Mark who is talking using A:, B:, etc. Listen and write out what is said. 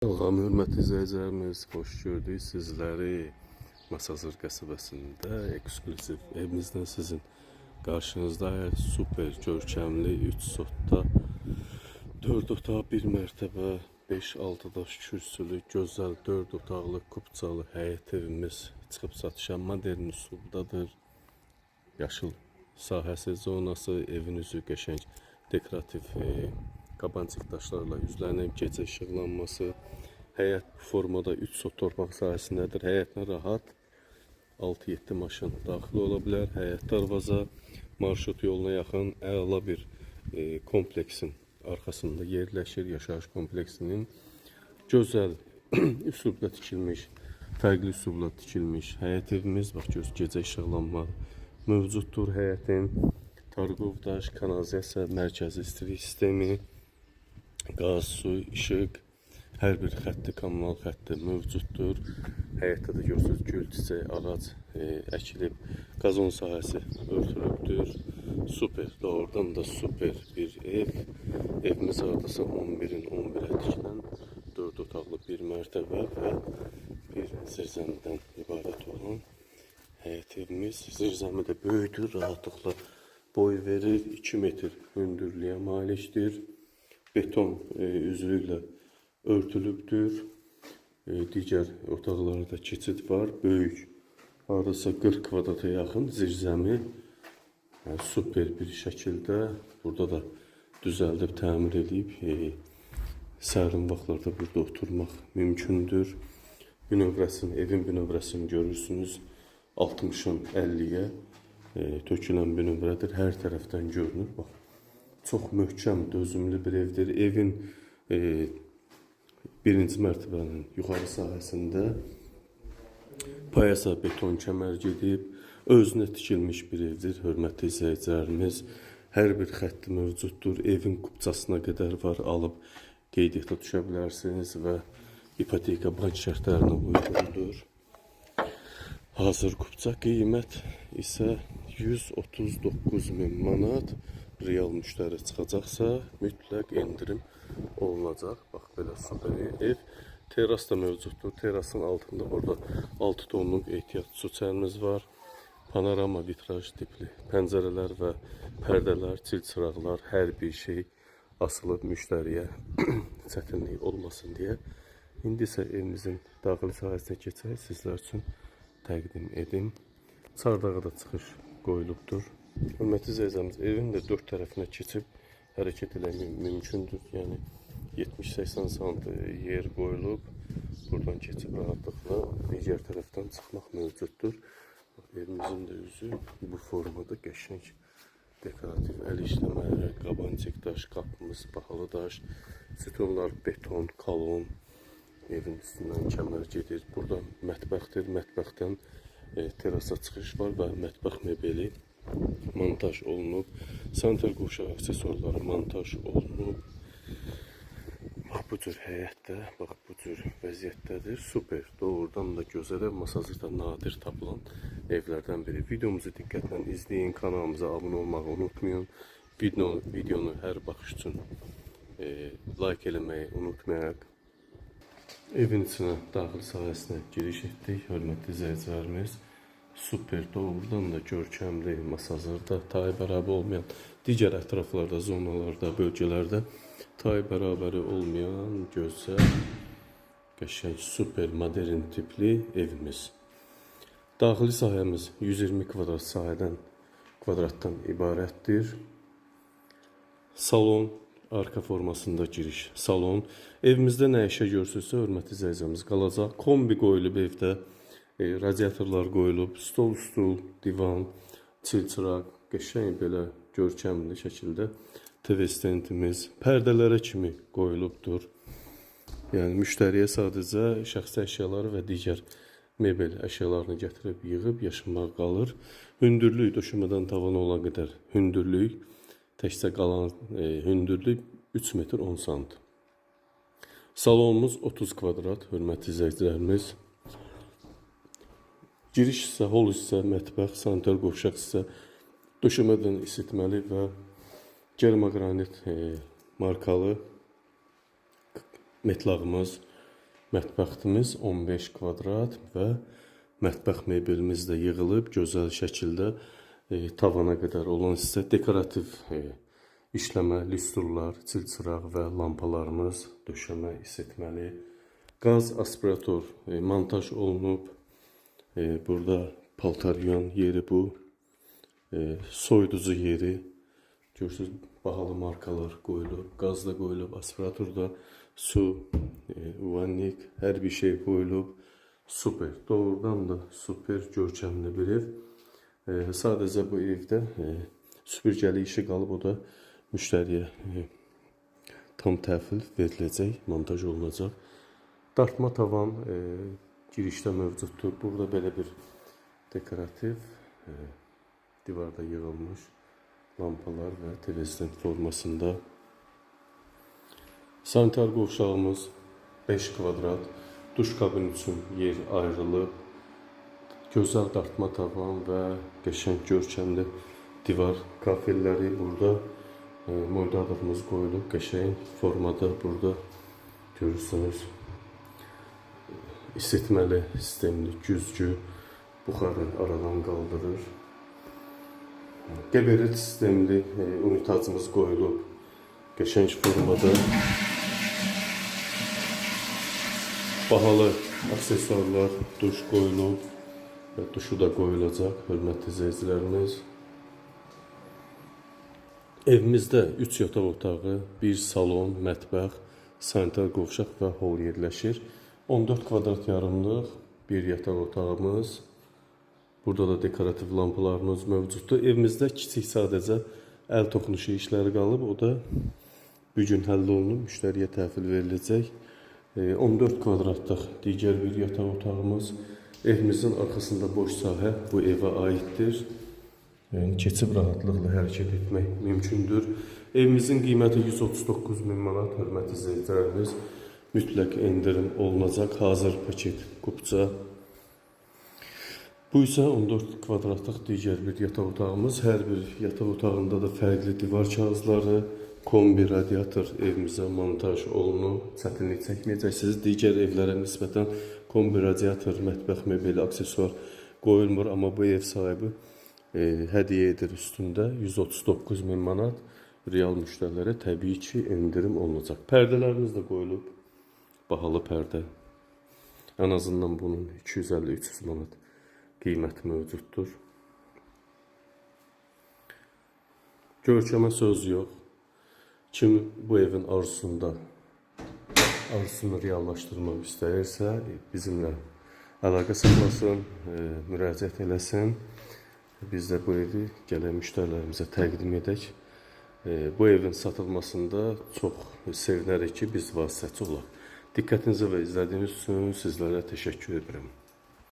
A: Salam, hörmətli izləyicilərimiz, xoş gördük sizləri Masazır qəsəbəsində ekskluziv evimizdən sizin qarşınızdayıq. Super görkəmli 3 sotda 4 otaq, 1 mərtəbə, 5-6 daş kürsülü, gözəl 4 otaqlı, kupçalı həyət evimiz çıxıb satışa modern üsuldadır. Yaşıl sahəsi zonası, evin üzü qəşəng dekorativ qabancıq daşlarla üzlənib, gecə işıqlanması. Həyət bu formada 3 sot torpaq sahəsindədir. Həyətinə rahat 6-7 maşın daxil ola bilər. Həyət darvaza marşrut yoluna yaxın əla bir kompleksin arxasında yerləşir. Yaşayış kompleksinin gözəl üslubda tikilmiş, fərqli üslubla tikilmiş həyət evimiz var. Gecə işıqlanma mövcuddur həyətin. Tarqov daş, kanalizasiya, mərkəzi istilik sistemi, qaz, su, işıq, hər bir xətti, kommunal xətti mövcuddur. Həyətdə də görürsünüz, gül, çiçək, ağac əkilib, qazon sahəsi örtülübdür. Super, doğrudan da super bir ev. Evimiz hardasa 11-in 11-ə tikilən 4 otaqlı bir mərtəbə və bir zirzəmidən ibarət olan həyət evimiz. Zirzəmi də böyükdür, rahatlıqla boy verir, 2 metr hündürlüyə malikdir. Beton üzlüklə örtülübdür. Digər otaqlarda keçid var. Böyük, hardasa 40 kvadrata yaxın zirzəmi super bir şəkildə burada da düzəldib, təmir edib. Sərin vaxtlarda burada oturmaq mümkündür. Bünövrəsini, evin bünövrəsini görürsünüz. 60-ın 50-yə tökülən bünövrədir. Hər tərəfdən görünür. Bax, çox möhkəm, dözümlü bir evdir. Evin birinci mərtəbənin yuxarı sahəsində payasa beton kəmər gedib, özünə tikilmiş bir evdir. Hörmətli izləyicilərimiz, hər bir xətti mövcuddur. Evin kupçasına qədər var, alıb qeydiyyata düşə bilərsiniz və ipoteka bank şərtlərinə uyğundur. Hazır kupça qiymət isə 139.000 manat. Real müştəri çıxacaqsa mütləq endirim olunacaq. Bax, belə super ev. Teras da mövcuddur. Terasın altında orada 6 tonluq ehtiyat su çərimiz var. Panorama vitraj tipli pəncərələr və pərdələr, çil çıraqlar, hər bir şey asılıb müştəriyə çətinlik olmasın deyə. İndi isə evimizin daxili sahəsinə keçək, sizlər üçün təqdim edim. Çardağa da çıxış qoyulubdur. Hörmətli izləyicilərimiz, evin də 4 tərəfinə keçib hərəkət eləmək mümkündür. Yəni 70-80 sant yer qoyulub. Buradan keçib rahatlıqla digər tərəfdən çıxmaq mövcuddur. Evimizin də üzü bu formada qəşəng dekorativ əl işləmələri, qabancıq daş, qapımız bahalı daş, sütunlar beton, kalon. Evin üstündən kəmər gedir. Buradan mətbəxdir. Mətbəxdən terasa çıxış var və mətbəx mebeli montaj olunub. Sanitar qovşaq aksesuarları montaj olunub. Bax, bu cür həyətdə, bax, bu cür vəziyyətdədir. Super, doğrudan da gözəl ev. Masazırda nadir tapılan evlərdən biri. Videomuzu diqqətlə izləyin, kanalımıza abunə olmağı unutmayın. Videonu hər baxış üçün like eləməyi unutmayaq. Evin içinə, daxil sahəsinə giriş etdik, hörmətli izləyicilərimiz. Super, doğrudan da görkəmli, Masazırda tay bərabəri olmayan, digər ətraflarda, zonalarda, bölgələrdə tay bərabəri olmayan gözəl, qəşəng, super, modern tipli evimiz. Daxili sahəmiz 120 kvadrat sahədən, kvadratdan ibarətdir. Salon, arka formasında giriş, salon. Evimizdə nə işə görsünüzsə, hörmətli izləyicilərimiz, qalacaq. Kombi qoyulub evdə, radiatorlar qoyulub, stol, stul, divan, çil-çıraq, qəşəng belə görkəmli şəkildə TV stendimiz pərdələrə kimi qoyulubdur. Yəni müştəriyə sadəcə şəxsi əşyaları və digər mebel əşyalarını gətirib yığıb yaşamaq qalır. Hündürlük döşəmədən tavana olan qədər hündürlük, təkcə qalan hündürlük 3 metr 10 sant. Salonumuz 30 kvadrat, hörmətli izləyicilərimiz. Giriş isə, hol isə, mətbəx, sanitar qovşaq isə döşəmədən isitməli və germogranit markalı metlağımız Mətbəximiz 15 kvadrat və mətbəx mebelimiz də yığılıb gözəl şəkildə tavana qədər olan hissə dekorativ işləmə, listrlar, çilçıraq və lampalarımız, döşəmə, isitməli, qaz aspirator montaj olunub. Burada paltar yuyan yeri bu, soyuducu yeri, görürsünüz, bahalı markalar qoyulub, qaz da qoyulub, aspiratorda su, uvannik, hər bir şey qoyulub. Super, doğrudan da super, görkəmli bir ev. Sadəcə bu evdə süpürgəli işi qalıb, o da müştəriyə tam təhvil veriləcək, montaj olunacaq. Dartma tavan girişdə mövcuddur. Burada belə bir dekorativ divarda yığılmış lampalar və televizyon formasında. Sanitar qovşağımız 5 kvadrat, duş kabini üçün yer ayrılıb. Gözəl dartma tavan və qəşəng görkəmli divar kafelləri burada. Moydadığımız qoyulub, qəşəng formada burada görürsünüz. İsitməli sistemli güzgü buxarı aradan qaldırır. Geberit sistemli unitazımız qoyulub, qəşəng formada. Bahalı aksesuarlar, duş qoyulub və duşu da qoyulacaq, hörmətli izləyicilərimiz. Evimizdə 3 yataq otağı, 1 salon, mətbəx, sanitar qovşaq və hol yerləşir. 14 kvadrat yarımlıq bir yataq otağımız. Burada da dekorativ lampalarımız mövcuddur. Evimizdə kiçik sadəcə əl toxunuşu işləri qalıb. O da bugün həll olunub, müştəriyə təhvil veriləcək. 14 kvadratlıq digər bir yataq otağımız. Evimizin arxasında boş sahə bu evə aiddir. Keçib rahatlıqla hərəkət etmək mümkündür. Evimizin qiyməti 139 min manat, hörmətli izləyicilərimiz. Mütləq endirim olunacaq. Hazır paket kupça. Bu isə 14 kvadratlıq digər bir yataq otağımız. Hər bir yataq otağında da fərqli divar kağızları, kombi, radiator evimizə montaj olunub. Çətinlik çəkməyəcəksiniz. Digər evlərə nisbətən kombi, radiator, mətbəx mebeli, aksesuar qoyulmur. Amma bu ev sahibi hədiyyə edir üstündə 139 min manat. Real müştərilərə təbii ki endirim olunacaq. Pərdələrimiz də qoyulub. Bahalı pərdə. En azından bunun 250-300 manat qiyməti mövcuddur. Görkəmə söz yox. Kim bu evin arzusunu reallaşdırmaq istəyirsə, bizimlə əlaqə saxlasın, müraciət eləsin. Biz də bu evi gələn müştərilərimizə təqdim edək. Bu evin satılmasında çox sevinərik ki, biz vasitəçi olaq. Diqqətinizə və izlədiyiniz üçün sizlərə təşəkkür edirəm.